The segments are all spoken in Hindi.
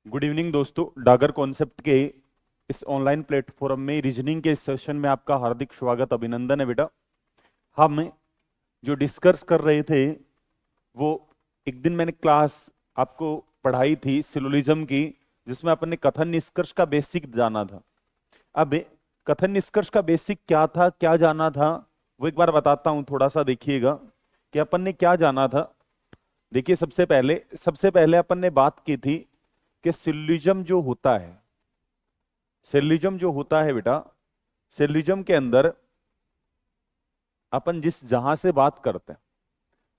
गुड इवनिंग दोस्तों। डागर कॉन्सेप्ट के इस ऑनलाइन प्लेटफॉर्म में रीजनिंग के इस सेशन में आपका हार्दिक स्वागत अभिनंदन है बेटा। हम जो डिस्कस कर रहे थे वो एक दिन मैंने क्लास आपको पढ़ाई थी सिलोजिज्म की, जिसमें अपन ने कथन निष्कर्ष का बेसिक जाना था। अब कथन निष्कर्ष का बेसिक क्या था, क्या जाना था, वो एक बार बताता हूं। थोड़ा सा देखिएगा कि अपन ने क्या जाना था। देखिए, सबसे पहले अपन ने बात की थी कि सिलोजिज्म जो होता है, सिलोजिज्म जो होता है बेटा, सिलोजिज्म के अंदर अपन जिस जहां से बात करते हैं,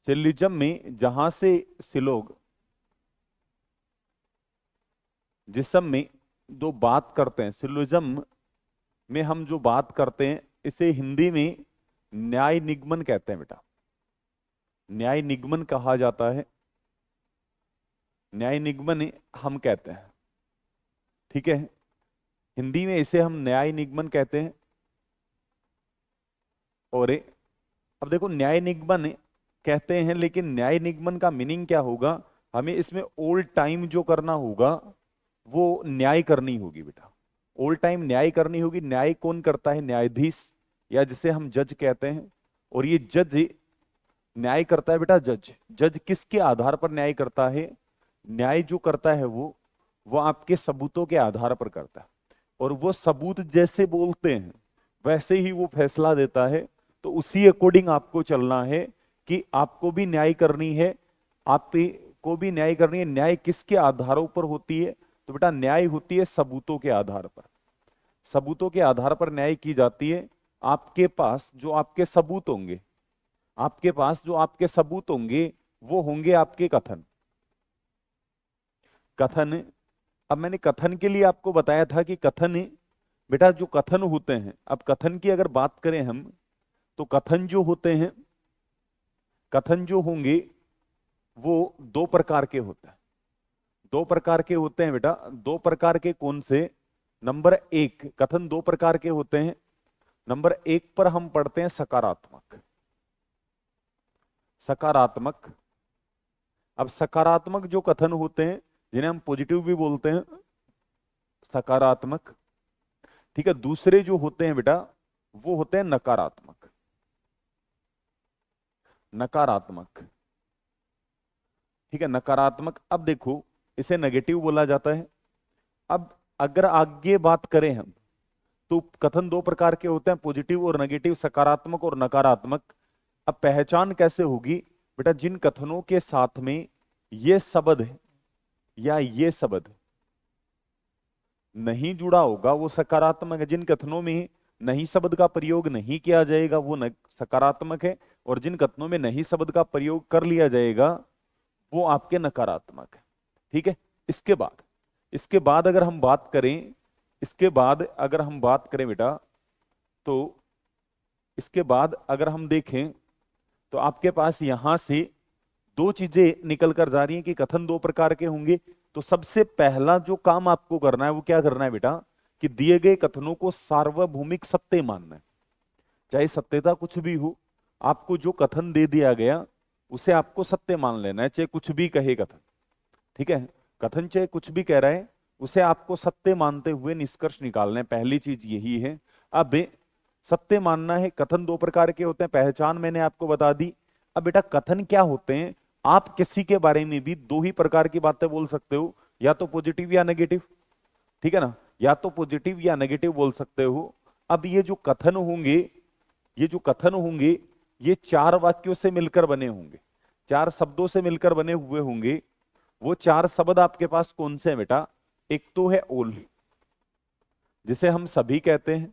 सिलोजिज्म में जहां से सिलोग जिसम में दो बात करते हैं, सिलोजिज्म में हम जो बात करते हैं इसे हिंदी में न्याय निगमन कहते हैं बेटा। न्याय निगमन कहा जाता है, न्याय निगमन हम कहते हैं। ठीक है, हिंदी में इसे हम न्याय निगमन कहते हैं। और अब देखो, न्याय निगमन कहते हैं, लेकिन न्याय निगमन का मीनिंग क्या होगा? हमें इसमें ओल्ड टाइम जो करना होगा वो न्याय करनी होगी बेटा। ओल्ड टाइम न्याय करनी होगी। न्याय कौन करता है? न्यायाधीश, या जिसे हम जज कहते हैं। और ये जज न्याय करता है बेटा। जज जज किसके आधार पर न्याय करता है? न्याय जो करता है वो आपके सबूतों के आधार पर करता है। और वो सबूत जैसे बोलते हैं वैसे ही वो फैसला देता है। तो उसी अकॉर्डिंग आपको चलना है कि आपको भी न्याय करनी है, आप को भी न्याय करनी है। न्याय किसके आधारों पर होती है? तो बेटा न्याय होती है सबूतों के आधार पर। सबूतों के आधार पर न्याय की जाती है। आपके पास जो आपके सबूत होंगे, आपके पास जो आपके सबूत होंगे वो होंगे आपके कथन। कथन, अब मैंने कथन के लिए आपको बताया था कि कथन बेटा जो कथन होते हैं, अब कथन की अगर बात करें हम, तो कथन जो होते हैं, कथन जो होंगे वो दो प्रकार के होते हैं। दो प्रकार के होते हैं बेटा। दो प्रकार के कौन से? नंबर एक, कथन दो प्रकार के होते हैं। नंबर एक पर हम पढ़ते हैं सकारात्मक। सकारात्मक, अब सकारात्मक जो कथन होते हैं जिन्हें हम पॉजिटिव भी बोलते हैं, सकारात्मक। ठीक है, दूसरे जो होते हैं बेटा वो होते हैं नकारात्मक। नकारात्मक, ठीक है, नकारात्मक। अब देखो, इसे नेगेटिव बोला जाता है। अब अगर आगे बात करें हम, तो कथन दो प्रकार के होते हैं, पॉजिटिव और नेगेटिव, सकारात्मक और नकारात्मक। अब पहचान कैसे होगी? बेटा जिन कथनों के साथ में ये शब्द या ये शब्द नहीं जुड़ा होगा वो सकारात्मक है। जिन कथनों में नहीं शब्द का प्रयोग नहीं किया जाएगा वो सकारात्मक है। और जिन कथनों में नहीं शब्द का प्रयोग कर लिया जाएगा वो आपके नकारात्मक है। ठीक है, इसके बाद अगर हम बात करें, इसके बाद अगर हम बात करें बेटा, तो इसके बाद अगर हम देखें तो आपके पास यहां से दो चीजें निकल कर जा रही हैं कि कथन दो प्रकार के होंगे। तो सबसे पहला जो काम आपको करना है वो क्या करना है बेटा? कि दिए गए कथनों को सार्वभौमिक सत्य मानना है। चाहे सत्यता कुछ भी हो, आपको जो कथन दे दिया गया उसे आपको सत्य मान लेना है, चाहे कुछ भी कहे कथन। ठीक है, कथन चाहे कुछ भी कह रहा है उसे आपको सत्य मानते हुए निष्कर्ष निकालना है। पहली चीज यही है। अब सत्य मानना है। कथन दो प्रकार के होते हैं, पहचान मैंने आपको बता दी। अब बेटा कथन क्या होते हैं? आप किसी के बारे में भी दो ही प्रकार की बातें बोल सकते हो, या तो पॉजिटिव या नेगेटिव। ठीक है ना, या तो पॉजिटिव या नेगेटिव बोल सकते हो। अब ये जो कथन होंगे, ये जो कथन होंगे ये चार वाक्यों से मिलकर बने होंगे, चार शब्दों से मिलकर बने हुए होंगे। वो चार शब्द आपके पास कौन से हैं बेटा? एक तो है ओल, जिसे हम सभी कहते हैं।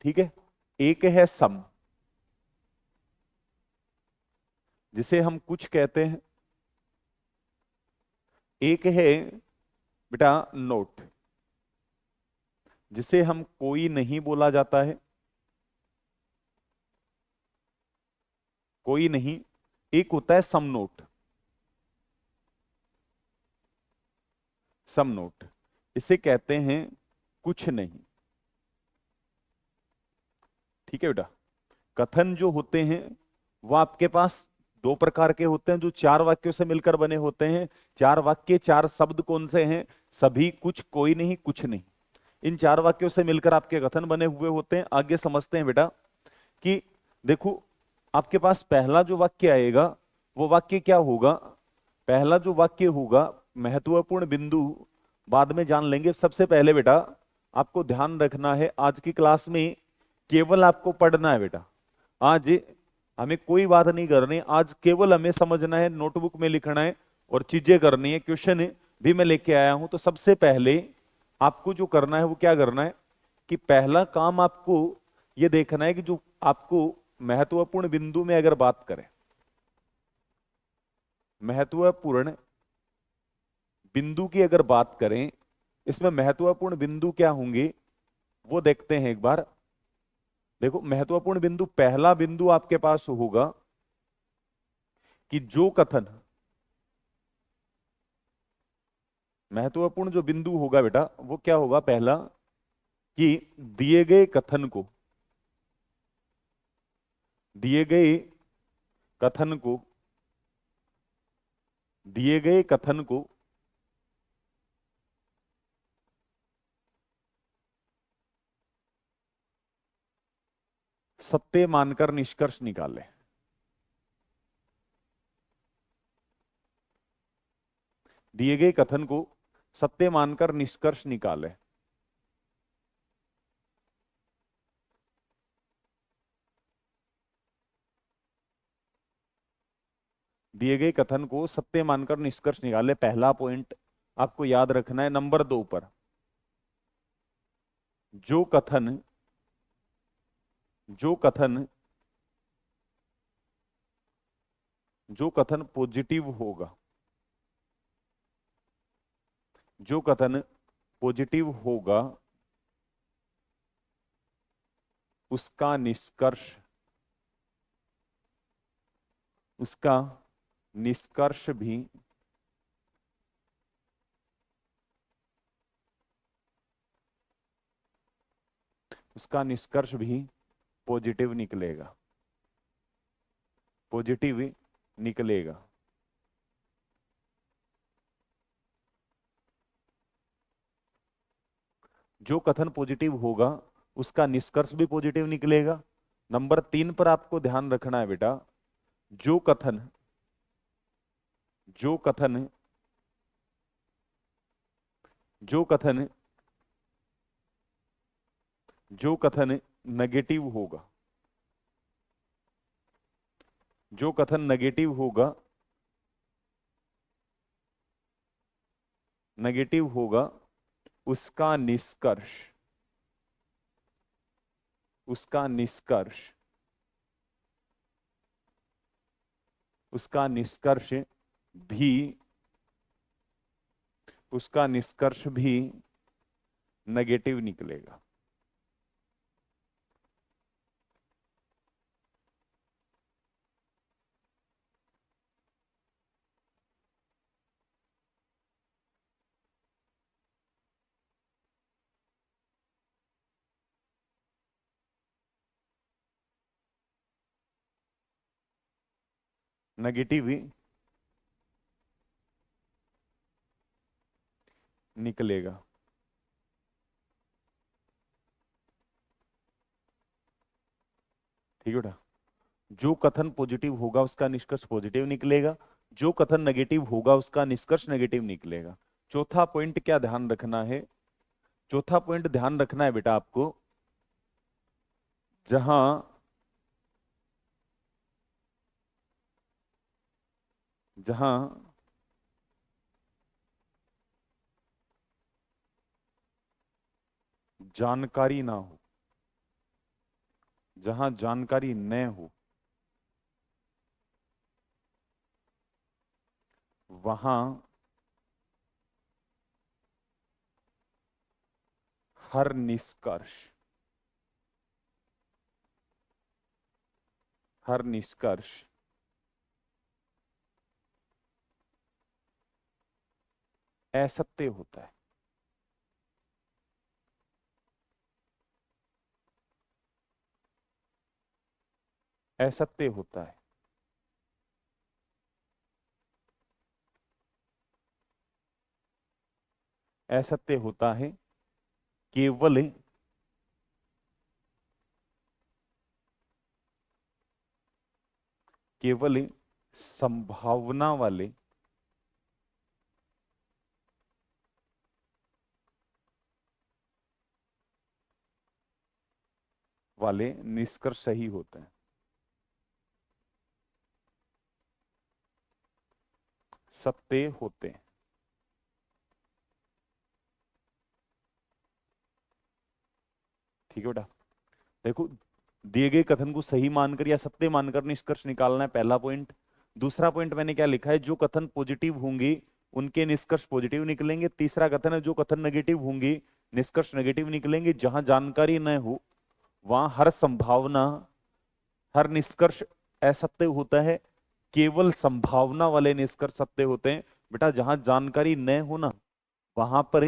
ठीक है, एक है सम, जिसे हम कुछ कहते हैं। एक है बेटा नोट, जिसे हम कोई नहीं बोला जाता है। कोई नहीं। एक होता है सम नोट। सम नोट, इसे कहते हैं कुछ नहीं। ठीक है बेटा, कथन जो होते हैं वो आपके पास दो प्रकार के होते हैं जो चार वाक्यों से मिलकर बने होते हैं। चार वाक्य, चार शब्द कौन से हैं? सभी, कुछ, कोई नहीं, कुछ नहीं। इन चार वाक्यों से मिलकर आपके कथन बने हुए होते हैं। आगे समझते हैं बेटा कि देखो, आपके पास पहला जो वाक्य आएगा वो वाक्य क्या होगा? पहला जो वाक्य होगा, महत्वपूर्ण बिंदु बाद में जान लेंगे। सबसे पहले बेटा आपको ध्यान रखना है, आज की क्लास में केवल आपको पढ़ना है बेटा। आज हमें कोई बात नहीं करनी, आज केवल हमें समझना है, नोटबुक में लिखना है और चीजें करनी है। क्वेश्चन भी मैं लेके आया हूं। तो सबसे पहले आपको जो करना है वो क्या करना है कि पहला काम आपको ये देखना है कि जो आपको महत्वपूर्ण बिंदु में अगर बात करें, महत्वपूर्ण बिंदु की अगर बात करें, इसमें महत्वपूर्ण बिंदु क्या होंगे वो देखते हैं एक बार। देखो, महत्वपूर्ण बिंदु, पहला बिंदु आपके पास होगा कि जो कथन, महत्वपूर्ण जो बिंदु होगा बेटा वो क्या होगा? पहला कि दिए गए कथन को, दिए गए कथन को, दिए गए कथन को सत्य मानकर निष्कर्ष निकाले। दिए गए कथन को सत्य मानकर निष्कर्ष निकाले। दिए गए कथन को सत्य मानकर निष्कर्ष निकाले, पहला पॉइंट आपको याद रखना है। नंबर 2 पर, जो कथन, जो कथन, जो कथन पॉजिटिव होगा, जो कथन पॉजिटिव होगा उसका निष्कर्ष, उसका निष्कर्ष भी उसका निष्कर्ष भी पॉजिटिव निकलेगा, पॉजिटिव निकलेगा। जो कथन पॉजिटिव होगा उसका निष्कर्ष भी पॉजिटिव निकलेगा। नंबर 3 पर आपको ध्यान रखना है बेटा, जो कथन, जो कथन, जो कथन, जो कथन नेगेटिव होगा, जो कथन नेगेटिव होगा, नेगेटिव होगा उसका निष्कर्ष, उसका निष्कर्ष, उसका निष्कर्ष भी, उसका निष्कर्ष भी नेगेटिव निकलेगा। नेगेटिव निकलेगा। ठीक है बेटा, जो कथन पॉजिटिव होगा उसका निष्कर्ष पॉजिटिव निकलेगा, जो कथन नेगेटिव होगा उसका निष्कर्ष नेगेटिव निकलेगा। चौथा पॉइंट क्या ध्यान रखना है? चौथा पॉइंट ध्यान रखना है बेटा आपको, जहां जहां जानकारी ना हो, जहां जानकारी न हो, वहां हर निष्कर्ष, हर निष्कर्ष असत्य होता है। असत्य होता है। असत्य होता है केवल केवल संभावना वाले निष्कर्ष सही होते हैं। सत्य होते हैं। ठीक है बेटा, देखो, दिए गए कथन को सही मानकर या सत्य मानकर निष्कर्ष निकालना है, पहला पॉइंट। दूसरा पॉइंट मैंने क्या लिखा है, जो कथन पॉजिटिव होंगे उनके निष्कर्ष पॉजिटिव निकलेंगे। तीसरा कथन है जो कथन नेगेटिव होंगे निष्कर्ष नेगेटिव निकलेंगे। जहां जानकारी न हो वहां हर संभावना, हर निष्कर्ष असत्य होता है, केवल संभावना वाले निष्कर्ष सत्य होते हैं। बेटा जहां जानकारी न हो ना, वहां पर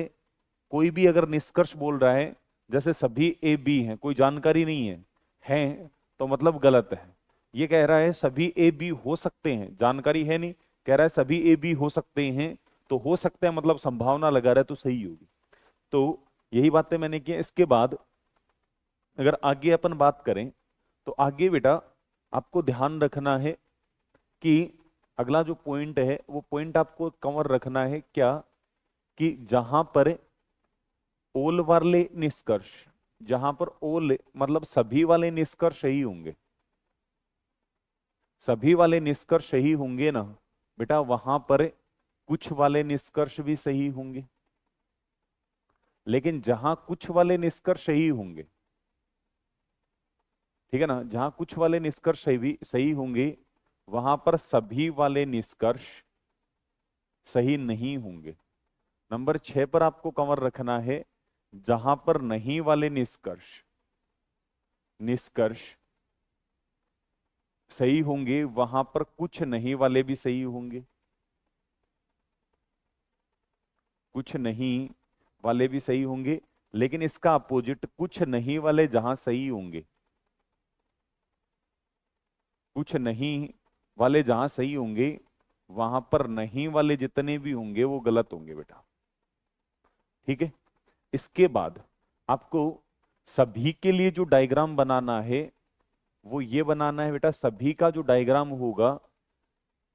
कोई भी अगर निष्कर्ष बोल रहा है, जैसे सभी ए बी हैं, कोई जानकारी नहीं है, हैं तो मतलब गलत है। ये कह रहा है सभी ए बी हो सकते हैं, जानकारी है नहीं, कह रहा है सभी ए बी हो सकते हैं, तो हो सकते हैं मतलब संभावना लगा रहा है तो सही होगी। तो यही बातें मैंने की। इसके बाद अगर आगे अपन बात करें तो आगे बेटा आपको ध्यान रखना है कि अगला जो पॉइंट है वो पॉइंट आपको कवर रखना है क्या, कि जहां पर ओल वाले निष्कर्ष, जहां पर ओल मतलब सभी वाले निष्कर्ष सही होंगे, सभी वाले निष्कर्ष सही होंगे ना बेटा, वहां पर कुछ वाले निष्कर्ष भी सही होंगे। लेकिन जहां कुछ वाले निष्कर्ष सही होंगे, ठीक है ना, जहां कुछ वाले निष्कर्ष सही होंगे, वहां पर सभी वाले निष्कर्ष सही नहीं होंगे। नंबर 6 पर आपको कवर रखना है, जहां पर नहीं वाले निष्कर्ष निष्कर्ष सही होंगे, वहां पर कुछ नहीं वाले भी सही होंगे, कुछ नहीं वाले भी सही होंगे। लेकिन इसका अपोजिट, कुछ नहीं वाले जहां सही होंगे, कुछ नहीं वाले जहां सही होंगे, वहां पर नहीं वाले जितने भी होंगे वो गलत होंगे बेटा। ठीक है, इसके बाद आपको सभी के लिए जो डायग्राम बनाना है वो ये बनाना है बेटा, सभी का जो डायग्राम होगा,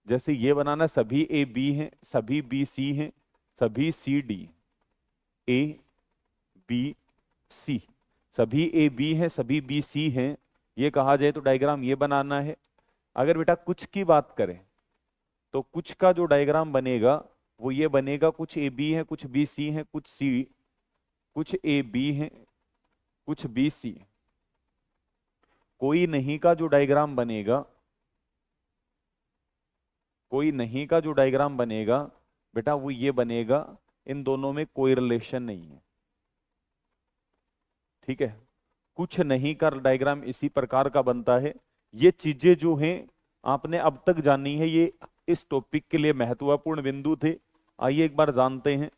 जैसे ये बनाना, सभी ए बी हैं, सभी बी सी हैं, सभी C D, A B C, सभी ए बी हैं, सभी बी सी हैं, ये कहा जाए तो डायग्राम ये बनाना है। अगर बेटा कुछ की बात करें तो कुछ का जो डायग्राम बनेगा वो ये बनेगा, कुछ ए बी है, कुछ बी सी है, कुछ ए बी है, कुछ बी सी। कोई नहीं का जो डायग्राम बनेगा, कोई नहीं का जो डायग्राम बनेगा बेटा वो ये बनेगा, इन दोनों में कोई रिलेशन नहीं है। ठीक है, कुछ नहीं का डायग्राम इसी प्रकार का बनता है। ये चीजें जो हैं आपने अब तक जानी है, ये इस टॉपिक के लिए महत्वपूर्ण बिंदु थे। आइए एक बार जानते हैं।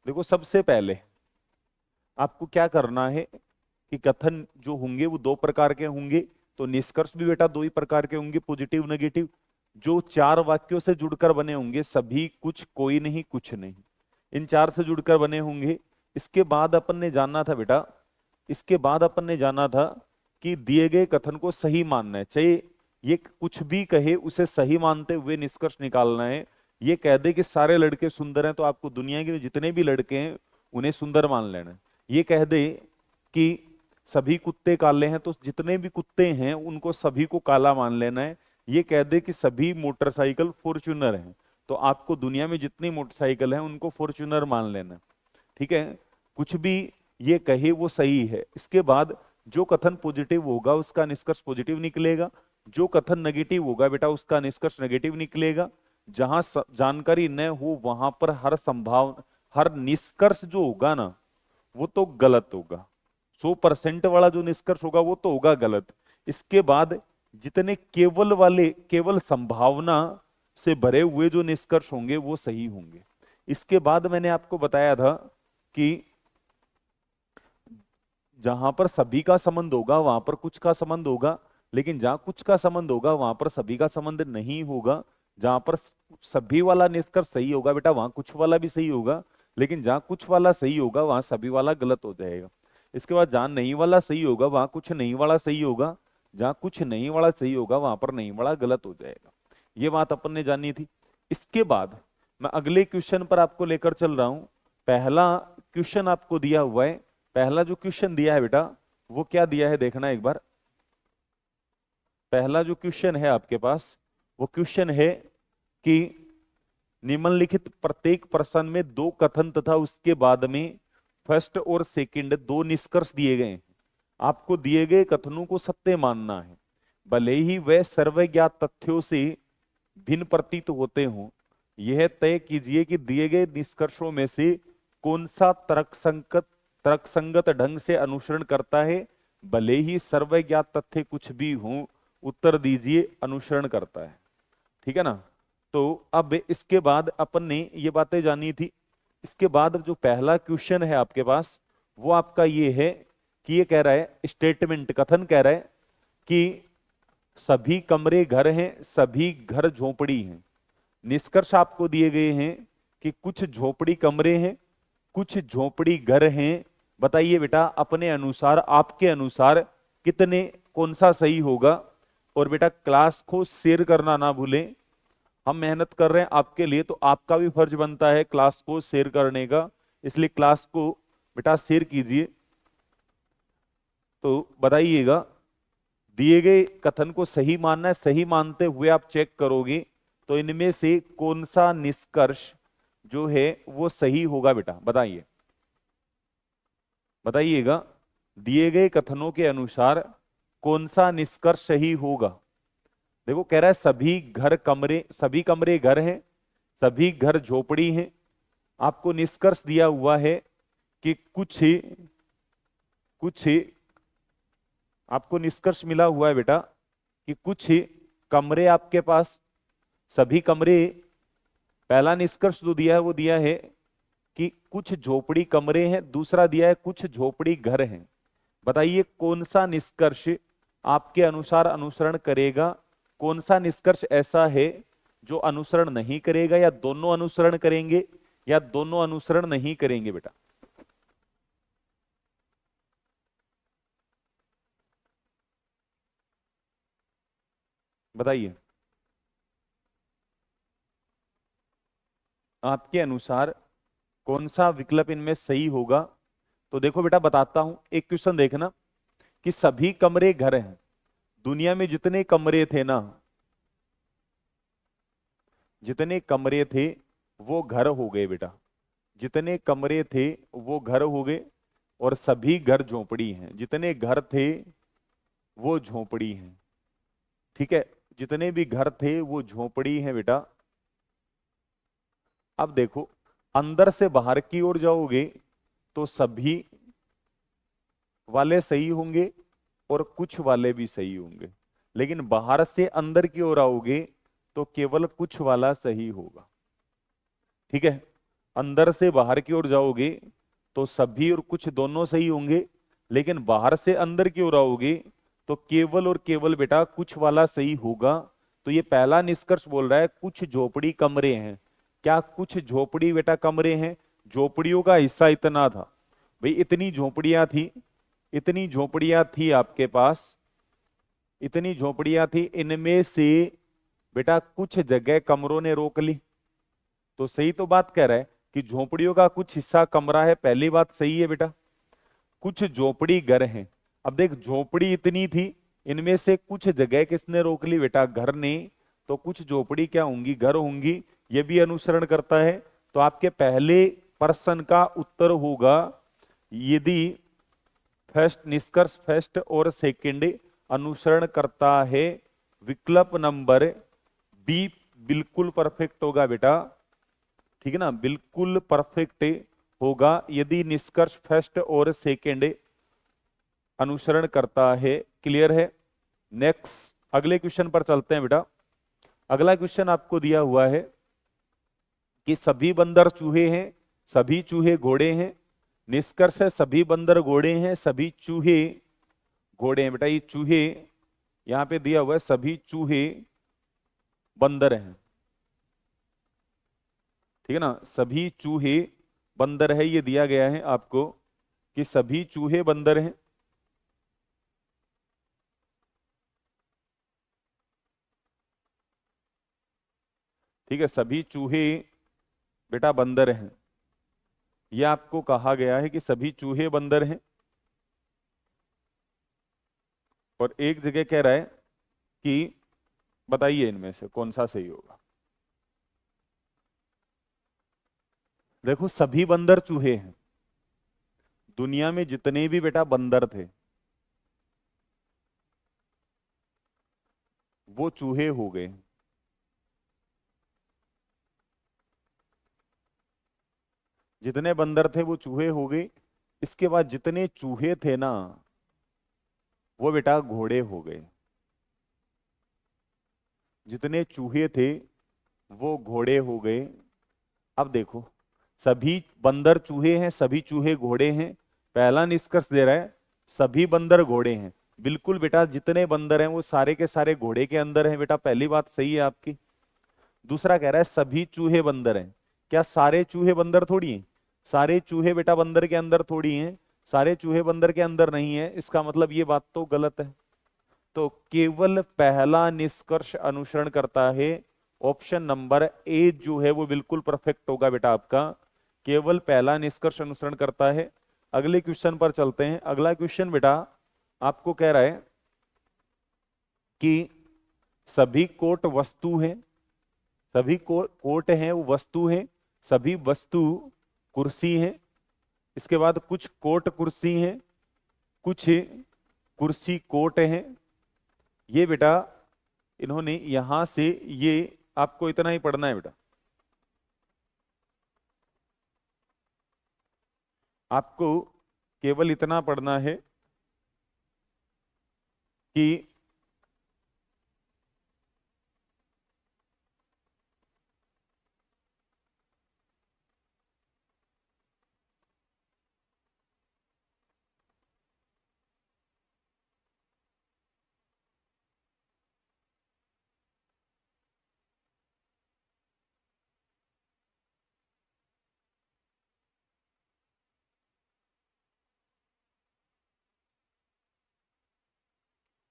देखो, सबसे पहले आपको क्या करना है कि कथन जो होंगे वो दो प्रकार के होंगे, तो निष्कर्ष भी बेटा दो ही प्रकार के होंगे, पॉजिटिव नेगेटिव। जो चार वाक्यों से जुड़कर बने होंगे, सभी कुछ कोई नहीं कुछ नहीं, इन चार से जुड़कर बने होंगे। इसके बाद अपन ने जाना था बेटा, इसके बाद अपन ने जाना था कि दिए गए कथन को सही मानना है, चाहे ये कुछ भी कहे उसे सही मानते हुए निष्कर्ष निकालना है। ये कह दे कि सारे लड़के सुंदर हैं तो आपको दुनिया के जितने भी लड़के हैं उन्हें सुंदर मान लेना है। ये कह दे कि सभी कुत्ते काले हैं तो जितने भी कुत्ते हैं उनको सभी को काला मान लेना है। ये कह दे कि सभी मोटरसाइकिल फॉर्च्यूनर हैं तो आपको दुनिया में जितनी मोटरसाइकिल हैं उनको फॉर्च्यूनर मान लेना है। ठीक है, कुछ भी ये कहे वो सही है। इसके बाद जो कथन पॉजिटिव होगा उसका निष्कर्ष पॉजिटिव निकलेगा, जो कथन नेगेटिव होगा बेटा उसका निष्कर्ष नेगेटिव निकलेगा। जहां जानकारी न हो वहां पर हर निष्कर्ष जो होगा ना वो तो गलत होगा। 100% वाला जो निष्कर्ष होगा वो तो होगा गलत। इसके बाद जितने केवल संभावना से भरे हुए जो निष्कर्ष होंगे वो सही होंगे। इसके बाद मैंने आपको बताया था कि जहां पर सभी का संबंध होगा वहां पर कुछ का संबंध होगा, लेकिन जहां कुछ का संबंध होगा वहां पर सभी का संबंध नहीं होगा। जहां पर सभी वाला निष्कर्ष सही होगा बेटा वहां कुछ वाला भी सही होगा, लेकिन जहां कुछ वाला सही होगा वहां सभी वाला गलत हो जाएगा। इसके बाद जहां नहीं वाला सही होगा वहां कुछ नहीं वाला सही होगा, जहां कुछ नहीं वाला सही होगा वहां पर नहीं वाला गलत हो जाएगा। ये बात अपन ने जानी थी। इसके बाद मैं अगले क्वेश्चन पर आपको लेकर चल रहा हूं। पहला क्वेश्चन आपको दिया हुआ है, पहला जो क्वेश्चन दिया है बेटा वो क्या दिया है देखना एक बार। पहला जो क्वेश्चन है आपके पास वो क्वेश्चन है कि निम्नलिखित प्रत्येक प्रश्न में दो कथन तथा उसके बाद में फर्स्ट और सेकंड दो निष्कर्ष दिए गए हैं। आपको दिए गए कथनों को सत्य मानना है, भले ही वह सर्वज्ञात तथ्यों से भिन्न प्रतीत होते हों। यह तय कीजिए कि दिए गए निष्कर्षों में से कौन सा तर्कसंगत ढंग से अनुसरण करता है, भले ही सर्वज्ञात तथ्य कुछ भी हों। उत्तर दीजिए अनुसरण करता है। ठीक है ना। तो अब इसके बाद अपन ने ये बातें जानी थी। इसके बाद जो पहला क्वेश्चन है आपके पास वो आपका ये है कि ये कह रहा है, स्टेटमेंट कथन कह रहा है कि सभी कमरे घर हैं, सभी घर झोपड़ी हैं। निष्कर्ष आपको दिए गए हैं कि कुछ झोपड़ी कमरे हैं, कुछ झोपड़ी घर हैं। बताइए बेटा अपने अनुसार, आपके अनुसार कितने, कौन सा सही होगा। और बेटा क्लास को शेयर करना ना भूलें। हम मेहनत कर रहे हैं आपके लिए, तो आपका भी फर्ज बनता है क्लास को शेयर करने का, इसलिए क्लास को बेटा शेयर कीजिए। तो बताइएगा दिए गए कथन को सही मानना है, सही मानते हुए आप चेक करोगे तो इनमें से कौन सा निष्कर्ष जो है वो सही होगा बेटा। बताइए, बताइएगा दिए गए कथनों के अनुसार कौन सा निष्कर्ष सही होगा। देखो कह रहा है सभी घर कमरे, सभी कमरे घर हैं, सभी घर झोपड़ी हैं। आपको निष्कर्ष दिया हुआ है कि कुछ आपको निष्कर्ष मिला हुआ है बेटा कि कुछ कमरे आपके पास, सभी कमरे। पहला निष्कर्ष जो दिया है वो दिया है कि कुछ झोपड़ी कमरे हैं, दूसरा दिया है कुछ झोपड़ी घर हैं। बताइए कौन सा निष्कर्ष आपके अनुसार अनुसरण करेगा, कौन सा निष्कर्ष ऐसा है जो अनुसरण नहीं करेगा, या दोनों अनुसरण करेंगे या दोनों अनुसरण नहीं करेंगे बेटा। बताइए आपके अनुसार कौन सा विकल्प इनमें सही होगा। तो देखो बेटा बताता हूं, एक क्वेश्चन देखना कि सभी कमरे घर हैं। दुनिया में जितने कमरे थे ना, जितने कमरे थे वो घर हो गए बेटा। जितने कमरे थे वो घर हो गए और सभी घर झोपड़ी हैं। जितने घर थे वो झोपड़ी हैं। ठीक है, जितने भी घर थे वो झोपड़ी हैं बेटा। अब देखो अंदर से बाहर की ओर जाओगे तो सभी वाले सही होंगे और कुछ वाले भी सही होंगे, लेकिन बाहर से अंदर की ओर आओगे तो केवल कुछ वाला सही होगा। ठीक है, अंदर से बाहर की ओर जाओगे तो सभी और कुछ दोनों सही होंगे, लेकिन बाहर से अंदर की ओर आओगे तो केवल और केवल बेटा कुछ वाला सही होगा। तो ये पहला निष्कर्ष बोल रहा है कुछ झोपड़ी कमरे हैं। क्या कुछ झोपड़ी बेटा कमरे हैं? झोपड़ियों का हिस्सा इतना था भाई, इतनी झोपड़ियां थी, इतनी झोपड़ियां थी आपके पास, इतनी झोपड़ियां थी। इनमें से बेटा कुछ जगह कमरों ने रोक ली। तो सही तो बात कह रहा है कि झोपड़ियों का कुछ हिस्सा कमरा है, पहली बात सही है बेटा। कुछ झोपड़ी घर हैं। अब देख झोपड़ी इतनी थी, इनमें से कुछ जगह किसने रोक ली बेटा? घर ने। तो कुछ झोपड़ी क्या होंगी? घर होंगी। ये भी अनुसरण करता है। तो आपके पहले प्रश्न का उत्तर होगा यदि फर्स्ट निष्कर्ष फर्स्ट और सेकंड अनुसरण करता है, विकल्प नंबर बी बिल्कुल परफेक्ट होगा बेटा। ठीक है ना, बिल्कुल परफेक्ट होगा यदि निष्कर्ष फर्स्ट और सेकंड अनुसरण करता है। क्लियर है? नेक्स्ट अगले क्वेश्चन पर चलते हैं बेटा। अगला क्वेश्चन आपको दिया हुआ है कि सभी बंदर चूहे हैं, सभी चूहे घोड़े हैं। निष्कर्ष है सभी बंदर घोड़े हैं, सभी चूहे घोड़े हैं। बेटा ये चूहे यहां पे दिया हुआ है, सभी चूहे बंदर हैं। ठीक है ना, सभी चूहे बंदर है, ये दिया गया है आपको कि सभी चूहे बंदर हैं। ठीक है, सभी चूहे बेटा बंदर हैं। यह आपको कहा गया है कि सभी चूहे बंदर हैं। और एक जगह कह रहा है कि बताइए इनमें से कौन सा सही होगा। देखो, सभी बंदर चूहे हैं। दुनिया में जितने भी बेटा बंदर थे वो चूहे हो गए। जितने बंदर थे वो चूहे हो गए। इसके बाद जितने चूहे थे ना वो बेटा घोड़े हो गए। जितने चूहे थे वो घोड़े हो गए। अब देखो, सभी बंदर चूहे हैं, सभी चूहे घोड़े हैं। पहला निष्कर्ष दे रहा है सभी बंदर घोड़े हैं। बिल्कुल बेटा, जितने बंदर हैं वो सारे के सारे घोड़े के अंदर हैं बेटा, पहली बात सही है आपकी। दूसरा कह रहा है सभी चूहे बंदर हैं। क्या सारे चूहे बंदर थोड़ी हैं? सारे चूहे बेटा बंदर के अंदर थोड़ी हैं। सारे चूहे बंदर के अंदर नहीं है, इसका मतलब ये बात तो गलत है। तो केवल पहला निष्कर्ष अनुसरण करता है। ऑप्शन नंबर ए जो है वो बिल्कुल परफेक्ट होगा बेटा आपका। केवल पहला निष्कर्ष अनुसरण करता है। अगले क्वेश्चन पर चलते हैं। अगला क्वेश्चन बेटा आपको कह रहा है कि सभी कोट वस्तु हैं। सभी कोट हैं वो वस्तु हैं। सभी वस्तु कुर्सी हैं। इसके बाद कुछ कोट कुर्सी हैं, कुछ कुर्सी कोट हैं। ये बेटा इन्होंने यहां से, ये आपको इतना ही पढ़ना है बेटा। आपको केवल इतना पढ़ना है कि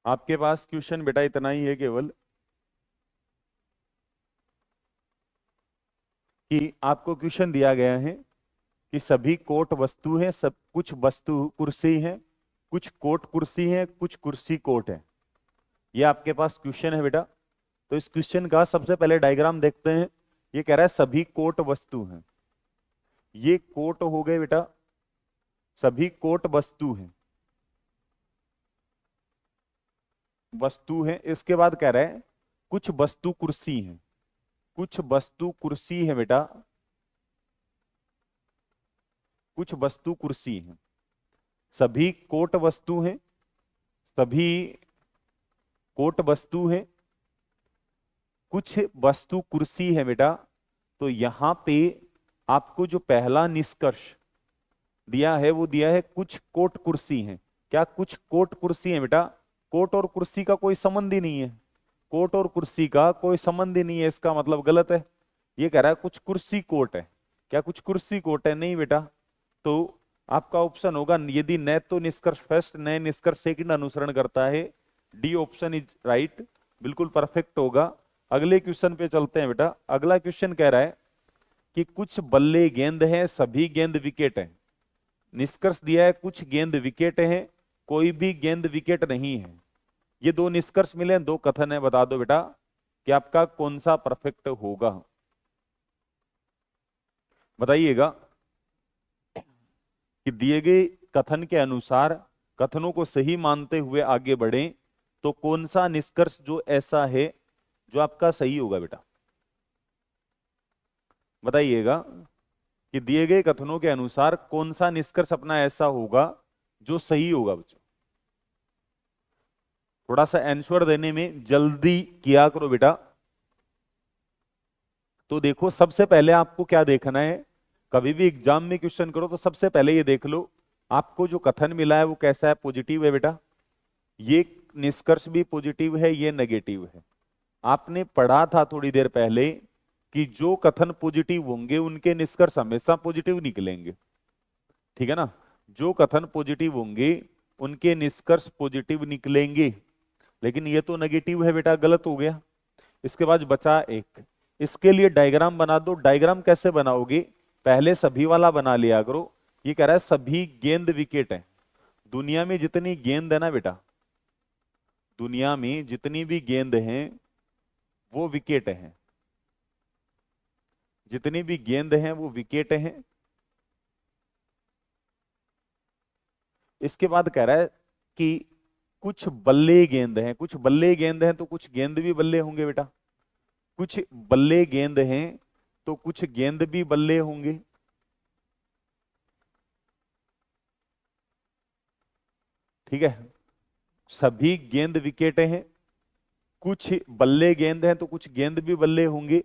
आपके पास क्वेश्चन बेटा इतना ही है केवल कि आपको क्वेश्चन दिया गया है कि सभी कोट वस्तु हैं, सब कुछ वस्तु कुर्सी हैं, कुछ कोट कुर्सी हैं, कुछ कुर्सी कोट है। ये आपके पास क्वेश्चन है बेटा। तो इस क्वेश्चन का सबसे पहले डायग्राम देखते हैं। ये कह रहा है सभी कोट वस्तु हैं। ये कोट हो गए बेटा, सभी कोट वस्तु हैं, वस्तु हैं। इसके बाद कह रहा है कुछ वस्तु कुर्सी हैं। कुछ वस्तु कुर्सी है बेटा, कुछ वस्तु कुर्सी हैं। सभी कोट वस्तु हैं, सभी कोट वस्तु हैं, कुछ वस्तु कुर्सी है बेटा। तो यहां पे आपको जो पहला निष्कर्ष दिया है वो दिया है कुछ कोट कुर्सी हैं। क्या कुछ कोट कुर्सी है बेटा? कोट और कुर्सी का कोई संबंध ही नहीं है। कोट और कुर्सी का कोई संबंध ही नहीं है, इसका मतलब गलत है। ये कह रहा है कुछ कुर्सी कोट है। क्या कुछ कुर्सी कोट है? नहीं बेटा। तो आपका ऑप्शन होगा, यदि न तो निष्कर्ष फर्स्ट न निष्कर्ष सेकंड अनुसरण करता है, डी ऑप्शन इज राइट, बिल्कुल परफेक्ट होगा। अगले क्वेश्चन पे चलते हैं बेटा। अगला क्वेश्चन कह रहा है कि कुछ बल्ले गेंद हैं, सभी गेंद विकेट हैं। निष्कर्ष दिया है कुछ गेंद विकेट हैं, कोई भी गेंद विकेट नहीं है। ये दो निष्कर्ष मिले, दो कथन है। बता दो बेटा कि आपका कौन सा परफेक्ट होगा, बताइएगा। कि दिए गए कथन के अनुसार कथनों को सही मानते हुए आगे बढ़ें तो कौन सा निष्कर्ष जो ऐसा है जो आपका सही होगा बेटा, बताइएगा। कि दिए गए कथनों के अनुसार कौन सा निष्कर्ष अपना ऐसा होगा जो सही होगा बच्चों। थोड़ा सा आंसर देने में जल्दी किया करो बेटा। तो देखो, सबसे पहले आपको क्या देखना है, कभी भी एग्जाम में क्वेश्चन करो तो सबसे पहले ये देख लो आपको जो कथन मिला है वो कैसा है, पॉजिटिव है बेटा। ये निष्कर्ष भी पॉजिटिव है, ये नेगेटिव है। आपने पढ़ा था थोड़ी देर पहले कि जो कथन पॉजिटिव होंगे उनके निष्कर्ष हमेशा पॉजिटिव निकलेंगे। ठीक है ना, जो कथन पॉजिटिव होंगे उनके निष्कर्ष पॉजिटिव निकलेंगे। लेकिन ये तो नेगेटिव है बेटा, गलत हो गया। इसके बाद बचा एक, इसके लिए डायग्राम बना दो। डायग्राम कैसे बनाओगे, पहले सभी वाला बना लिया करो। ये कह रहा है सभी गेंद विकेट है। दुनिया में जितनी गेंद है ना बेटा, दुनिया में जितनी भी गेंद हैं वो विकेट हैं। जितनी भी गेंद हैं वो विकेट हैं। इसके बाद कह रहा है कि कुछ बल्ले गेंद हैं। कुछ बल्ले गेंद हैं तो कुछ गेंद भी बल्ले होंगे बेटा। कुछ बल्ले गेंद हैं तो कुछ गेंद भी बल्ले होंगे। ठीक है, सभी गेंद विकेट हैं, कुछ बल्ले गेंद हैं तो कुछ गेंद भी बल्ले होंगे।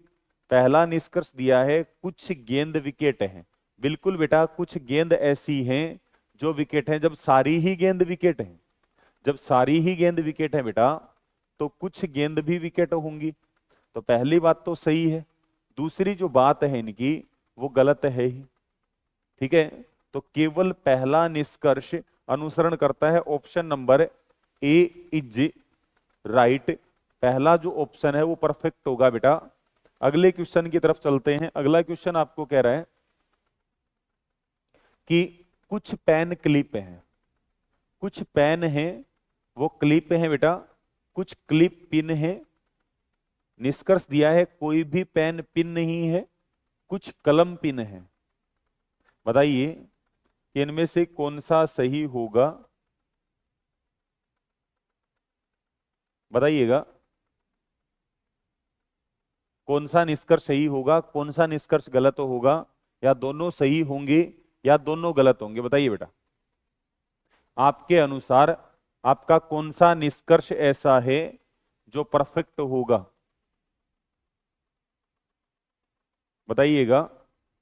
पहला निष्कर्ष दिया है कुछ गेंद विकेट हैं। बिल्कुल बेटा, कुछ गेंद ऐसी हैं जो विकेट हैं। जब सारी ही गेंद विकेट हैं, जब सारी ही गेंद विकेट है बेटा, तो कुछ गेंद भी विकेट होंगी। तो पहली बात तो सही है। दूसरी जो बात है इनकी वो गलत है ही। ठीक है, तो केवल पहला निष्कर्ष अनुसरण करता है। Option number A is right. पहला जो ऑप्शन है वो परफेक्ट होगा बेटा। अगले क्वेश्चन की तरफ चलते हैं। अगला क्वेश्चन आपको कह रहा है कि कुछ पेन क्लिप हैं। कुछ पेन हैं वो क्लिप हैं बेटा, कुछ क्लिप पिन है। निष्कर्ष दिया है कोई भी पेन पिन नहीं है, कुछ कलम पिन है। बताइए कि इनमें से कौन सा सही होगा, बताइएगा। कौन सा निष्कर्ष सही होगा, कौन सा निष्कर्ष गलत होगा, या दोनों सही होंगे या दोनों गलत होंगे, बताइए बेटा। आपके अनुसार आपका कौन सा निष्कर्ष ऐसा है जो परफेक्ट होगा, बताइएगा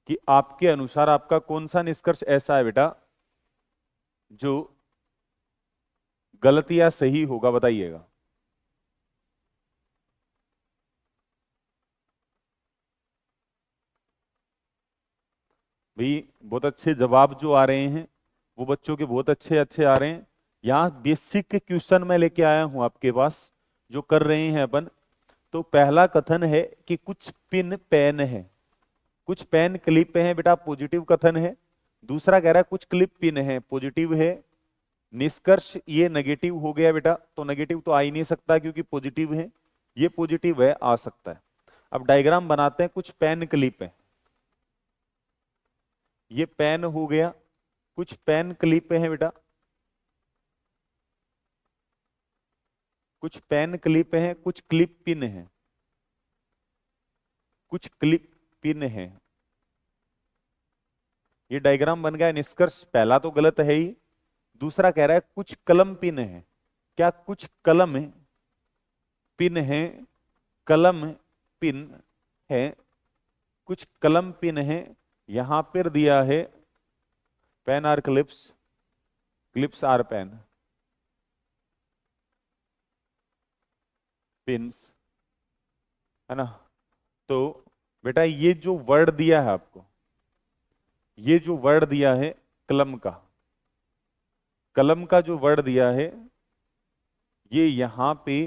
कि आपके अनुसार आपका कौन सा निष्कर्ष ऐसा है बेटा जो गलत या सही होगा, बताइएगा। भाई बहुत अच्छे जवाब जो आ रहे हैं वो बच्चों के बहुत अच्छे अच्छे आ रहे हैं। यहाँ बेसिक क्वेश्चन मैं लेके आया हूं आपके पास जो कर रहे हैं अपन। तो पहला कथन है कि कुछ पिन पेन है, कुछ पेन क्लिप है बेटा, पॉजिटिव कथन है। दूसरा कह रहा है कुछ क्लिप पिन है, पॉजिटिव है। निष्कर्ष ये नेगेटिव हो गया बेटा, तो नेगेटिव तो आ ही नहीं सकता क्योंकि पॉजिटिव है। ये पॉजिटिव है, आ सकता है। अब डायग्राम बनाते हैं। कुछ पेन क्लिप है, ये पेन हो गया। कुछ पेन क्लिप है बेटा, कुछ पेन क्लिप है, कुछ क्लिप पिन है, कुछ क्लिप पिन है। ये डायग्राम बन गया। निष्कर्ष पहला तो गलत है ही। दूसरा कह रहा है कुछ कलम पिन है। क्या कुछ कलम पिन है, कलम पिन है, कुछ कलम पिन है। यहां पर दिया है pen are clips, clips are pen, pins, है ना। तो बेटा ये जो वर्ड दिया है आपको, ये जो वर्ड दिया है कलम का, कलम का जो वर्ड दिया है ये यहां पे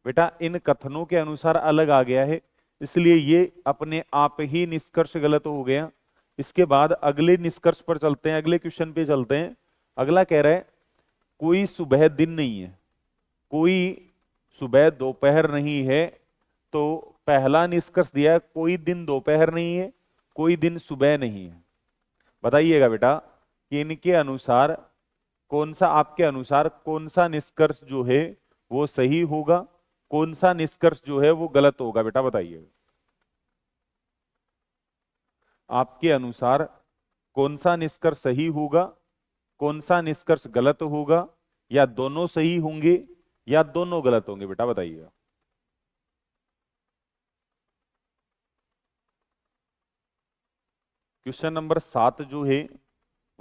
बेटा इन कथनों के अनुसार अलग आ गया है, इसलिए ये अपने आप ही निष्कर्ष गलत हो गया। इसके बाद अगले निष्कर्ष पर चलते हैं, अगले क्वेश्चन पे चलते हैं। अगला कह रहा है कोई सुबह दिन नहीं है, कोई सुबह दोपहर नहीं है। तो पहला निष्कर्ष दिया है कोई दिन दोपहर नहीं है, कोई दिन सुबह नहीं है। बताइएगा बेटा कि इनके अनुसार कौन सा, आपके अनुसार कौन सा निष्कर्ष जो है वो सही होगा, कौन सा निष्कर्ष जो है वो गलत होगा, बेटा बताइएगा। आपके अनुसार कौन सा निष्कर्ष सही होगा, कौन सा निष्कर्ष गलत होगा, या दोनों सही होंगे या दोनों गलत होंगे, बेटा बताइएगा। क्वेश्चन नंबर 7 जो है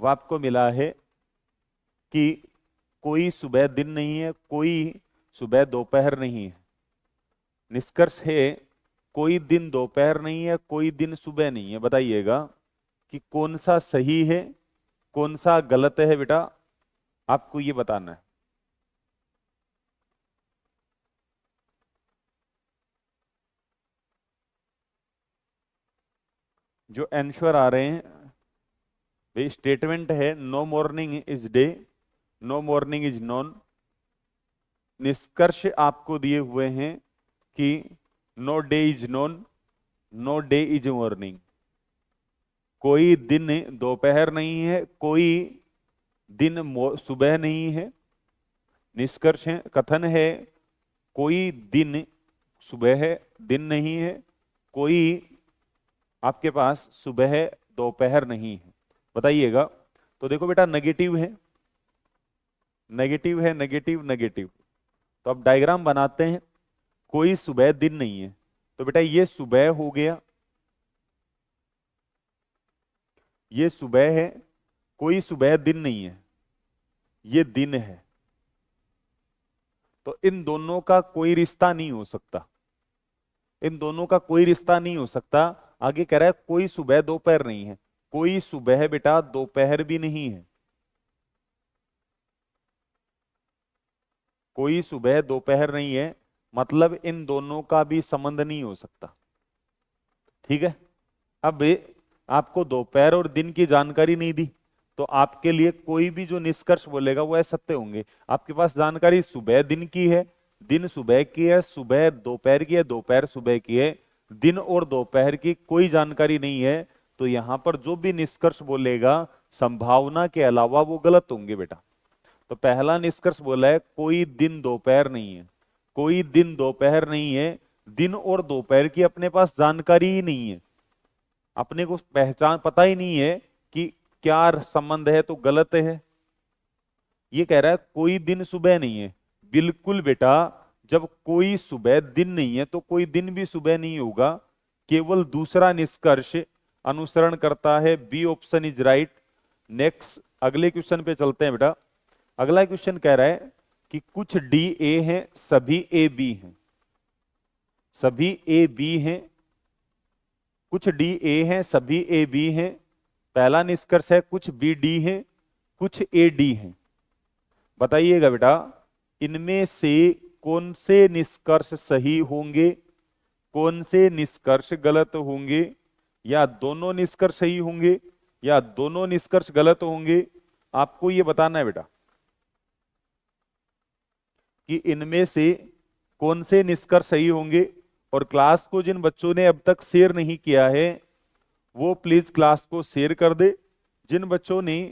वो आपको मिला है कि कोई सुबह दिन नहीं है, कोई सुबह दोपहर नहीं है। निष्कर्ष है कोई दिन दोपहर नहीं है, कोई दिन सुबह नहीं है। बताइएगा कि कौन सा सही है, कौन सा गलत है बेटा, आपको ये बताना है। जो आंसर आ रहे हैं भाई, स्टेटमेंट है no morning is day, no morning is noon. निष्कर्ष आपको दिए हुए हैं कि no day is noon, no day is morning. कोई दिन दोपहर नहीं है, कोई दिन सुबह नहीं है। निष्कर्ष है, कथन है कोई दिन सुबह है, दिन नहीं है। कोई आपके पास सुबह दोपहर नहीं है। बताइएगा। तो देखो बेटा, नेगेटिव है, नेगेटिव है, नेगेटिव नेगेटिव। तो अब डायग्राम बनाते हैं। कोई सुबह दिन नहीं है, तो बेटा ये सुबह हो गया, ये सुबह है। कोई सुबह दिन नहीं है, ये दिन है। तो इन दोनों का कोई रिश्ता नहीं हो सकता, इन दोनों का कोई रिश्ता नहीं हो सकता। आगे कह रहा है कोई सुबह दोपहर नहीं है, कोई सुबह बेटा दोपहर भी नहीं है। कोई सुबह दोपहर नहीं है, मतलब इन दोनों का भी संबंध नहीं हो सकता। ठीक है। अब आपको दोपहर और दिन की जानकारी नहीं दी, तो आपके लिए कोई भी जो निष्कर्ष बोलेगा वो असत्य होंगे। आपके पास जानकारी सुबह दिन की है, दिन सुबह की है, सुबह दोपहर की है, दोपहर सुबह की है। दिन और दोपहर की कोई जानकारी नहीं है, तो यहां पर जो भी निष्कर्ष बोलेगा संभावना के अलावा वो गलत होंगे बेटा। तो पहला निष्कर्ष बोला है कोई दिन दोपहर नहीं है, कोई दिन दोपहर नहीं है। दिन और दोपहर की अपने पास जानकारी ही नहीं है, अपने को पहचान पता ही नहीं है कि क्या संबंध है, तो गलत है। ये कह रहा है कोई दिन सुबह नहीं है। बिल्कुल बेटा, जब कोई सुबह दिन नहीं है तो कोई दिन भी सुबह नहीं होगा। केवल दूसरा निष्कर्ष अनुसरण करता है, B option is right. Next अगले क्वेश्चन पे चलते हैं बेटा। अगला क्वेश्चन कह रहा है कि कुछ डी ए हैं, सभी ए बी हैं। सभी ए बी हैं, कुछ डी ए हैं, सभी ए बी हैं। पहला निष्कर्ष है कुछ बी डी हैं, कुछ ए डी हैं। बताइएगा बेटा, इनमें से कौन से निष्कर्ष सही होंगे, कौन से निष्कर्ष गलत होंगे, या दोनों निष्कर्ष सही होंगे या दोनों निष्कर्ष गलत होंगे। आपको यह बताना है बेटा कि इनमें से कौन से निष्कर्ष सही होंगे। और क्लास को जिन बच्चों ने अब तक शेयर नहीं किया है वो प्लीज क्लास को शेयर कर दे। जिन बच्चों ने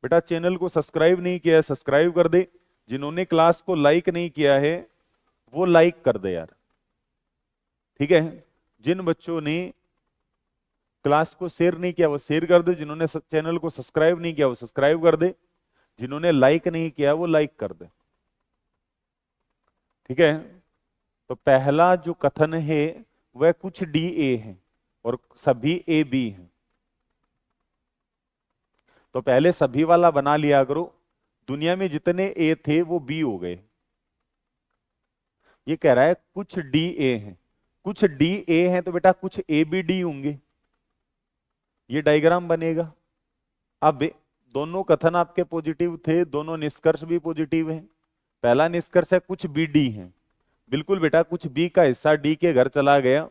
बेटा चैनल को सब्सक्राइब नहीं किया है सब्सक्राइब कर दे। जिन्होंने क्लास को लाइक नहीं किया है वो लाइक कर दे यार। ठीक है। जिन बच्चों ने क्लास को शेयर नहीं किया वो शेयर कर दे, जिन्होंने चैनल को सब्सक्राइब नहीं किया वो सब्सक्राइब कर दे, जिन्होंने लाइक नहीं किया वो लाइक कर दे। ठीक है। तो पहला जो कथन है वह कुछ डी ए है और सभी ए बी हैं। तो पहले सभी वाला बना लिया करो। दुनिया में जितने ए थे वो बी हो गए। ये कह रहा है कुछ डी ए हैं, कुछ डी ए हैं, तो बेटा कुछ ए बी डी होंगे। ये डायग्राम बनेगा। अब दोनों कथन आपके पॉजिटिव थे, दोनों निष्कर्ष भी पॉजिटिव हैं। पहला निष्कर्ष है कुछ बी डी हैं। बिल्कुल बेटा, कुछ बी का हिस्सा डी के घर चला गया।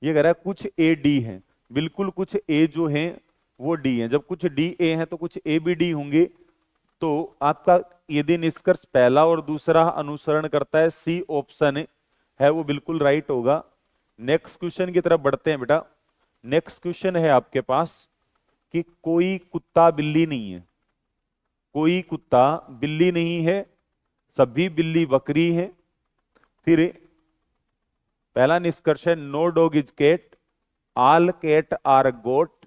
ये कह रहा है कुछ ए डी हैं। बिल्कुल कुछ ए जो हैं वो डी हैं। जब कुछ डी ए हैं तो कुछ ए बी डी होंगे। तो आपका यदि निष्कर्ष पहला और दूसरा अनुसरण करता है, सी ऑप्शन है वो बिल्कुल राइट होगा। नेक्स्ट क्वेश्चन की तरफ बढ़ते हैं बेटा। नेक्स्ट क्वेश्चन है आपके पास कि कोई कुत्ता बिल्ली नहीं है। कोई कुत्ता बिल्ली नहीं है, सभी बिल्ली बकरी है। फिर पहला निष्कर्ष है no dog is cat, all cat are goat.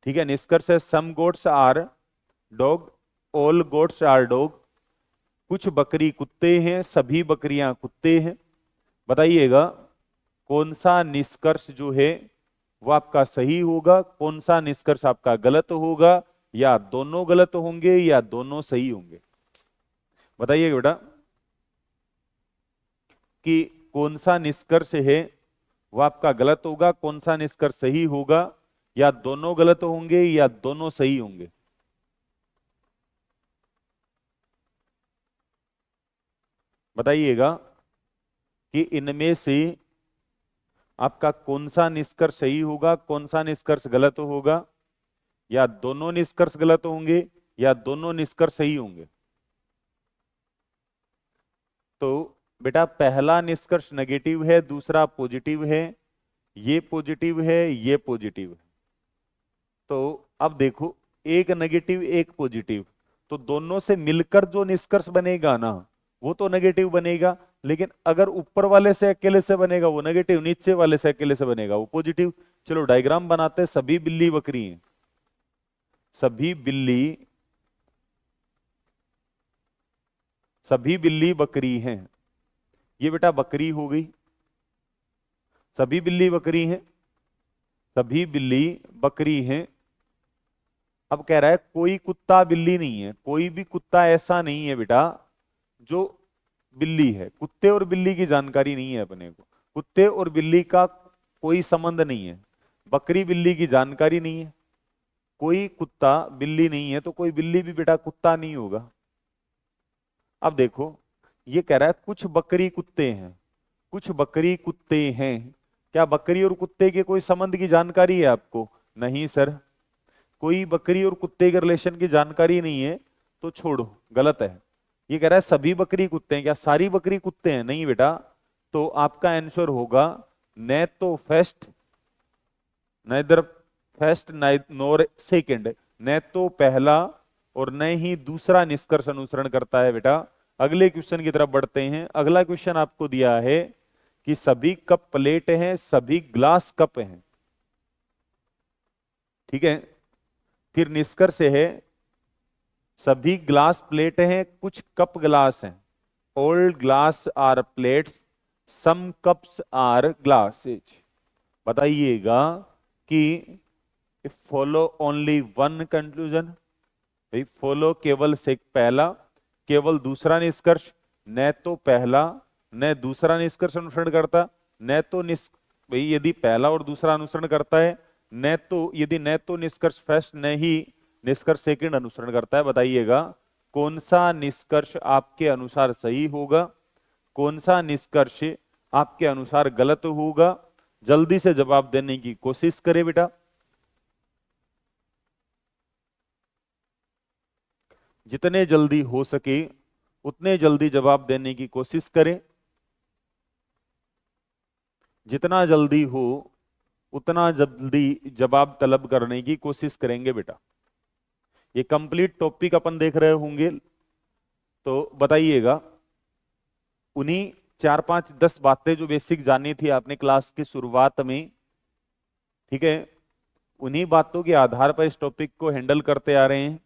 ठीक है। निष्कर्ष है some goats are dog, all goats are dog. कुछ बकरी कुत्ते हैं, सभी बकरियां कुत्ते हैं। बताइएगा कौन सा निष्कर्ष जो है वो आपका सही होगा, कौन सा निष्कर्ष आपका गलत होगा, या दोनों गलत होंगे या दोनों सही होंगे। बताइएगा बेटा कि कौन सा निष्कर्ष है वो आपका गलत होगा। कौन सा निष्कर्ष सही होगा? या दोनों गलत होंगे या दोनों सही होंगे। बताइएगा कि इनमें से आपका कौन सा निष्कर्ष सही होगा, कौन सा निष्कर्ष गलत होगा। या दोनों निष्कर्ष गलत होंगे या दोनों निष्कर्ष सही होंगे। तो बेटा पहला निष्कर्ष नेगेटिव है, दूसरा पॉजिटिव है, ये पॉजिटिव है, ये पॉजिटिव है। तो अब देखो, एक नेगेटिव एक पॉजिटिव, तो दोनों से मिलकर जो निष्कर्ष बनेगा ना वो तो नेगेटिव बनेगा। लेकिन अगर ऊपर वाले से अकेले से बनेगा वो नेगेटिव, नीचे वाले से अकेले से बनेगा वो पॉजिटिव। चलो डायग्राम बनाते हैं। सभी बिल्ली बकरी हैं, सभी बिल्ली बकरी हैं। ये बेटा बकरी हो गई, सभी बिल्ली बकरी हैं, सभी बिल्ली बकरी हैं। अब कह रहा है कोई कुत्ता बिल्ली नहीं है, कोई भी कुत्ता ऐसा नहीं है बेटा जो बिल्ली है। कुत्ते और बिल्ली की जानकारी नहीं है अपने को, कुत्ते और बिल्ली का कोई संबंध नहीं है। बकरी बिल्ली की जानकारी नहीं है। कोई कुत्ता बिल्ली नहीं है तो कोई बिल्ली भी बेटा कुत्ता नहीं होगा। अब देखो, ये कह रहा है कुछ बकरी कुत्ते हैं, कुछ बकरी कुत्ते हैं। क्या बकरी और कुत्ते के कोई संबंध की जानकारी है आपको? नहीं सर, कोई बकरी और कुत्ते के रिलेशन की जानकारी नहीं है, तो छोड़ो, गलत है। ये कह रहा है सभी बकरी कुत्ते हैं। क्या सारी बकरी कुत्ते हैं? नहीं बेटा। तो आपका आंसर होगा न तो first, neither first nor second, न तो पहला और न ही दूसरा निष्कर्ष अनुसरण करता है बेटा। अगले क्वेश्चन की तरफ बढ़ते हैं। अगला क्वेश्चन आपको दिया है कि सभी कप प्लेट हैं, सभी ग्लास कप हैं। ठीक है, फिर निष्कर्ष है सभी ग्लास प्लेट हैं, कुछ कप ग्लास हैं। All glass are plates, some cups are glasses. बताइएगा कि फॉलो ओनली वन कंक्लूजन। भाई फॉलो केवल से पहला, केवल दूसरा निष्कर्ष, न तो पहला न दूसरा निष्कर्ष अनुसरण करता, न तो भाई यदि पहला और दूसरा अनुसरण करता है, न तो यदि न तो निष्कर्ष फर्स्ट न ही निष्कर्ष सेकंड अनुसरण करता है। बताइएगा कौन सा निष्कर्ष आपके अनुसार सही होगा, कौन सा निष्कर्ष आपके अनुसार गलत होगा। जल्दी से जवाब देने की कोशिश करें बेटा। जितने जल्दी हो सके उतने जल्दी जवाब देने की कोशिश करें। जितना जल्दी हो उतना जल्दी जवाब तलब करने की कोशिश करेंगे बेटा। ये कंप्लीट टॉपिक अपन देख रहे होंगे, तो बताइएगा उन्हीं 4 5 10 बातें जो बेसिक जानी थी आपने क्लास की शुरुआत में, ठीक है, उन्हीं बातों के आधार पर इस टॉपिक को हैंडल करते आ रहे हैं।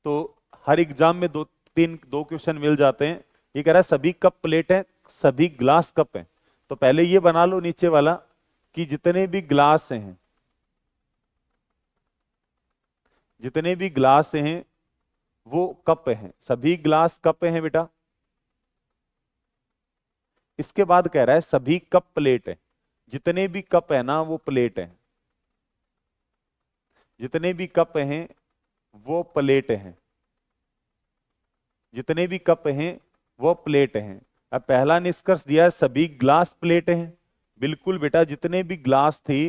तो हर एग्जाम में दो क्वेश्चन मिल जाते हैं। ये कह रहा है सभी कप प्लेट है, सभी ग्लास कप हैं। तो पहले ये बना लो नीचे वाला कि जितने भी ग्लास हैं, जितने भी ग्लास हैं वो कप हैं, सभी ग्लास कप हैं बेटा। इसके बाद कह रहा है सभी कप प्लेट है, जितने भी कप है ना वो प्लेट है, जितने भी कप हैं वो प्लेट हैं, जितने भी कप हैं वो प्लेट हैं। अब पहला निष्कर्ष दिया है सभी ग्लास प्लेट हैं। बिल्कुल बेटा, जितने भी ग्लास थे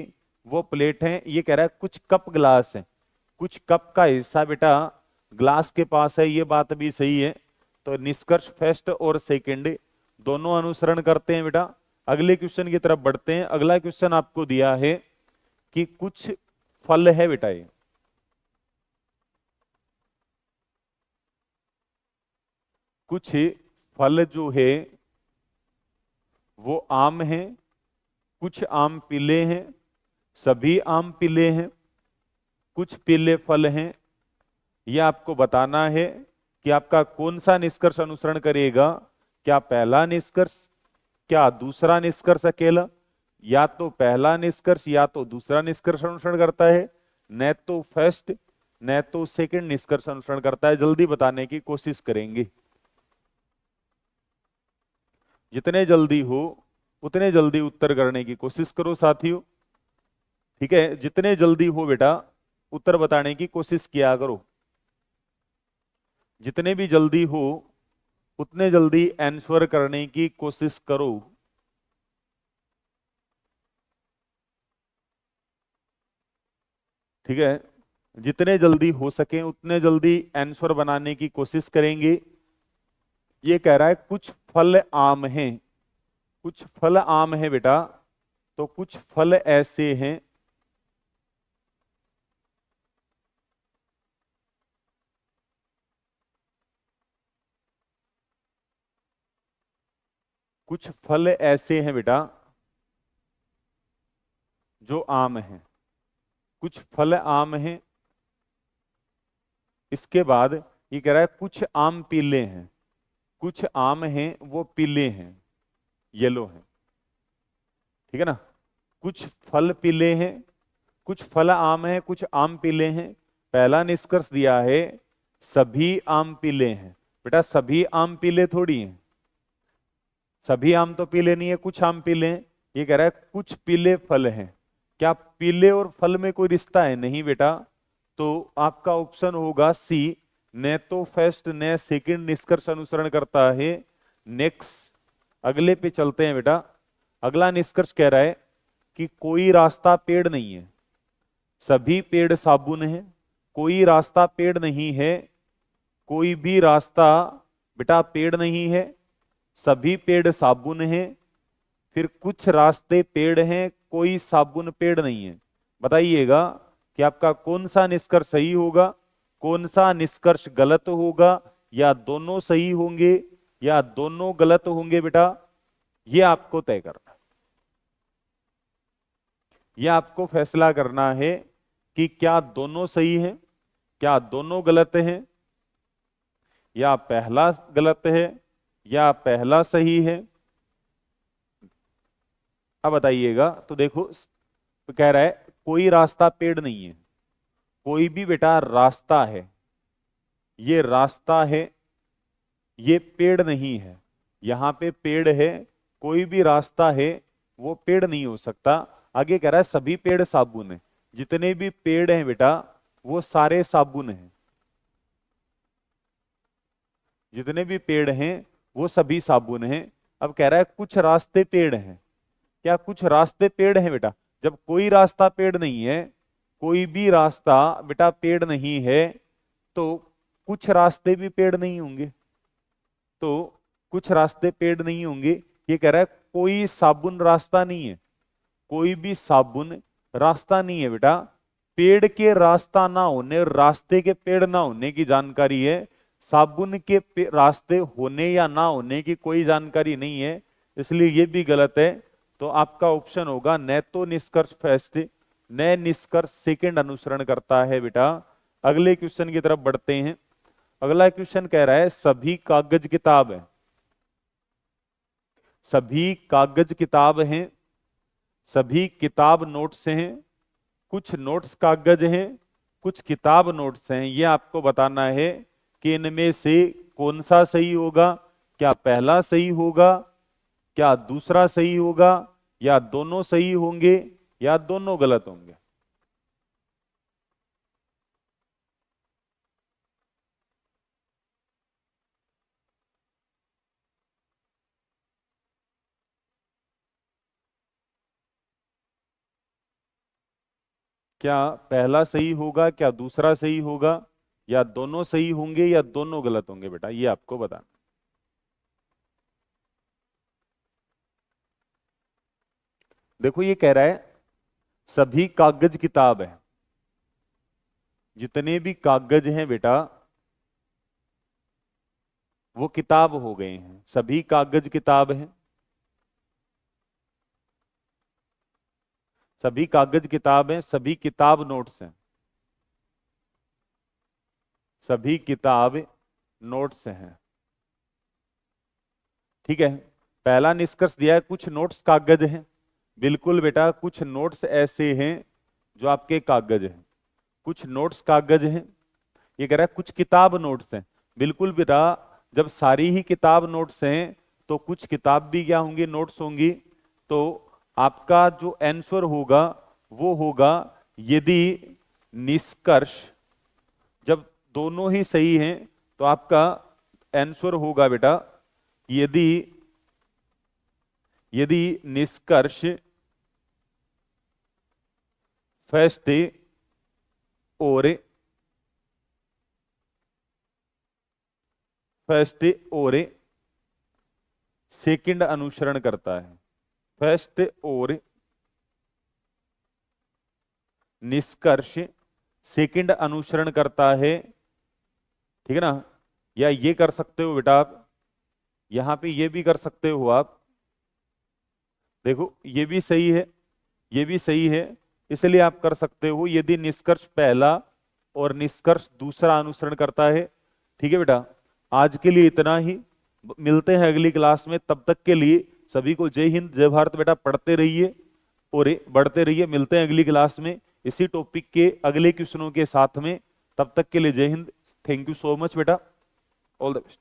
वो प्लेट हैं। ये कह रहा है कुछ कप ग्लास हैं, कुछ कप का हिस्सा बेटा ग्लास के पास है, ये बात भी सही है। तो निष्कर्ष फर्स्ट और सेकंड दोनों अनुसरण करते हैं बेटा। अगले क्वेश्चन की तरफ बढ़ते हैं। अगला क्वेश्चन आपको दिया है कि कुछ फल है बेटा, ये कुछ फल जो है वो आम है, कुछ आम पीले हैं, सभी आम पीले हैं, कुछ पीले फल हैं। यह आपको बताना है कि आपका कौन सा निष्कर्ष अनुसरण करेगा। क्या पहला निष्कर्ष, क्या दूसरा निष्कर्ष अकेला, या तो पहला निष्कर्ष या तो दूसरा निष्कर्ष अनुसरण करता है, न तो फर्स्ट न तो सेकंड निष्कर्ष अनुसरण करता है। जल्दी बताने की कोशिश करेंगे। जितने जल्दी हो उतने जल्दी उत्तर करने की कोशिश करो साथियों। ठीक है, जितने जल्दी हो बेटा उत्तर बताने की कोशिश किया करो। जितने भी जल्दी हो उतने जल्दी आंसर करने की कोशिश करो। ठीक है, जितने जल्दी हो सके उतने जल्दी आंसर बनाने की कोशिश करेंगे। ये कह रहा है कुछ फल आम हैं, कुछ फल आम है बेटा, तो कुछ फल ऐसे हैं कुछ फल ऐसे हैं बेटा जो आम हैं, कुछ फल आम हैं। इसके बाद ये कह रहा है कुछ आम पीले हैं, कुछ आम हैं वो पीले हैं, येलो हैं। ठीक है ना, कुछ फल पीले हैं, कुछ फल आम हैं, कुछ आम पीले हैं। पहला निष्कर्ष दिया है सभी आम पीले हैं। बेटा सभी आम पीले थोड़ी हैं, सभी आम तो पीले नहीं है, कुछ आम पीले हैं। ये कह रहा है कुछ पीले फल हैं। क्या पीले और फल में कोई रिश्ता है? नहीं बेटा। तो आपका ऑप्शन होगा सी, न तो फर्स्ट न सेकंड निष्कर्ष अनुसरण करता है। नेक्स्ट, अगले पे चलते हैं बेटा। अगला निष्कर्ष कह रहा है कि कोई रास्ता पेड़ नहीं है, सभी पेड़ साबुन है। कोई रास्ता पेड़ नहीं है, कोई भी रास्ता बेटा पेड़ नहीं है, सभी पेड़ साबुन है। फिर कुछ रास्ते पेड़ हैं, कोई साबुन पेड़ नहीं है। बताइएगा कि आपका कौन सा निष्कर्ष सही होगा, कौन सा निष्कर्ष गलत होगा, या दोनों सही होंगे या दोनों गलत होंगे बेटा? ये आपको तय करना है, ये आपको फैसला करना है कि क्या दोनों सही हैं, क्या दोनों गलत हैं, या पहला गलत है या पहला सही है। अब बताइएगा। तो देखो कह रहा है कोई रास्ता पेड़ नहीं है, कोई भी बेटा रास्ता है, ये रास्ता है, ये पेड़ नहीं है। यहां पे पेड़ है, कोई भी रास्ता है वो पेड़ नहीं हो सकता। आगे कह रहा है सभी पेड़ साबुन है, जितने भी पेड़ हैं बेटा वो सारे साबुन हैं, जितने भी पेड़ हैं वो सभी साबुन हैं। अब कह रहा है कुछ रास्ते पेड़ हैं। क्या कुछ रास्ते पेड़ हैं बेटा? जब कोई रास्ता पेड़ नहीं है, कोई भी रास्ता बेटा पेड़ नहीं है, तो कुछ रास्ते भी पेड़ नहीं होंगे। तो कुछ रास्ते पेड़ नहीं होंगे। ये कह रहा है कोई साबुन रास्ता नहीं है, कोई भी साबुन रास्ता नहीं है बेटा। पेड़ के रास्ता ना होने और रास्ते के पेड़ ना होने की जानकारी है, साबुन के रास्ते होने या ना होने की कोई जानकारी नहीं है, इसलिए ये भी गलत है। तो आपका ऑप्शन होगा न तो निष्कर्ष फर्स्ट न निष्कर्ष सेकंड अनुसरण करता है बेटा। अगले क्वेश्चन की तरफ बढ़ते हैं। अगला क्वेश्चन कह रहा है सभी कागज किताब है, सभी कागज किताब हैं, सभी किताब नोट्स हैं, कुछ नोट्स कागज हैं, कुछ किताब नोट्स हैं। ये आपको बताना है कि इनमें से कौन सा सही होगा। क्या पहला सही होगा, क्या दूसरा सही होगा, या दोनों सही होंगे या दोनों गलत होंगे? क्या पहला सही होगा, क्या दूसरा सही होगा, या दोनों सही होंगे या दोनों गलत होंगे बेटा? ये आपको बताना। देखो ये कह रहा है सभी कागज किताब है, जितने भी कागज हैं बेटा वो किताब हो गए हैं, सभी कागज किताब हैं, सभी कागज किताब हैं, सभी किताब नोट्स हैं, सभी किताब नोट्स हैं। ठीक है, पहला निष्कर्ष दिया है कुछ नोट्स कागज हैं। बिल्कुल बेटा, कुछ नोट्स ऐसे हैं जो आपके कागज हैं, कुछ नोट्स कागज हैं। ये कह रहा है कुछ किताब नोट्स हैं। बिल्कुल बेटा, जब सारी ही किताब नोट्स हैं तो कुछ किताब भी क्या होंगी, नोट्स होंगी। तो आपका जो आंसर होगा वो होगा यदि निष्कर्ष, जब दोनों ही सही हैं तो आपका आंसर होगा बेटा यदि यदि निष्कर्ष फर्स्ट और सेकंड अनुसरण करता है, फर्स्ट और निष्कर्ष सेकंड अनुसरण करता है, ठीक है ना। या ये कर सकते हो बेटा आप, यहां पे ये भी कर सकते हो आप, देखो ये भी सही है, ये भी सही है, इसलिए आप कर सकते हो यदि निष्कर्ष पहला और निष्कर्ष दूसरा अनुसरण करता है। ठीक है बेटा, आज के लिए इतना ही, मिलते हैं अगली क्लास में। तब तक के लिए सभी को जय हिंद जय भारत बेटा, पढ़ते रहिए और बढ़ते रहिए। मिलते हैं अगली क्लास में इसी टॉपिक के अगले क्वेश्चनों के साथ में। तब तक के लिए जय Hind, thank you so much बेटा, ऑल द बेस्ट।